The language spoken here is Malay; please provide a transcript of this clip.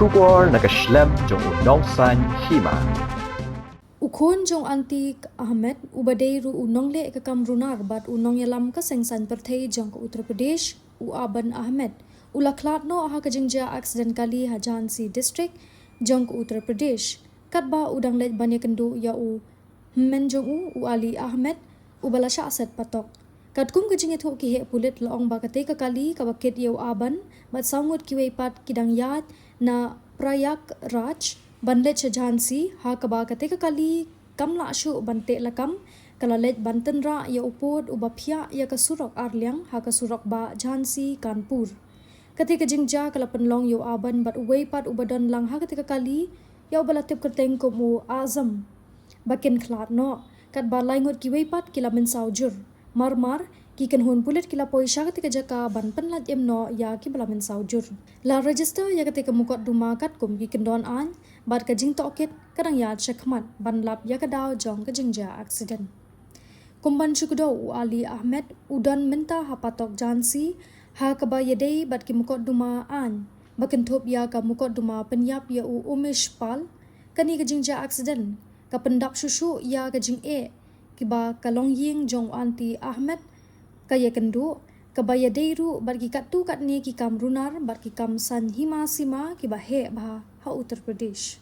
Shubor nakaslem jong unong san Hima. Khun Jong Antiq Ahmed ubadei ru unong le ke kamrunar bat unong yalam ka sengsan perthei Jong Uttar Pradesh u aban Ahmed ula Khlad no ha ka jingja accident kali ha Jhansi district Jong Uttar Pradesh Katba udang Leit banya kendu ya u Hynmen Jong u Ali Ahmed u balasha aset Phatok katkum ka jinge tho ki he pulit laong ba kate ka kali ka bakit yau aban bat sangut ki weipat kidang yat na prayak raj banlet cha Jhansi ha ka ba kate ka kali kamla shu bante lakam kala Leit banten ra ya upod ubapya ya ka surok arliang ha ka surok ba Jhansi Kanpur kate ka jingja kala penlong yo aban bat weipat ubadan lang ha kate ka kali ya balatip kerteng ko mu azam bakin Khlad no kat ba laingot ki weipat kila men saujur mar ki kan hun pulit kila poisha ketika jaka ban penlat no ya ki bala men saujur la register ya ketika mukot duma kat kum ki kendon an bat ka jing tokit kadang ya chekmat ban lap ya ka daw jong ka jingja accident kumban syukdo u Ali Ahmed udan minta ha Phatok Jhansi ha ka ba yedei bat ki mukot duma an bakin thop ya ka mukot duma penyap ya u umish pal kani ka jingja accident ka pendap susu ya ka jing kiba kalong ying Jong Anti Ahmed kaya kendu kabaya deiru barki katu kat ni ki kam runar barki kam san Hima sima kiba he bah ha Uttar Pradesh.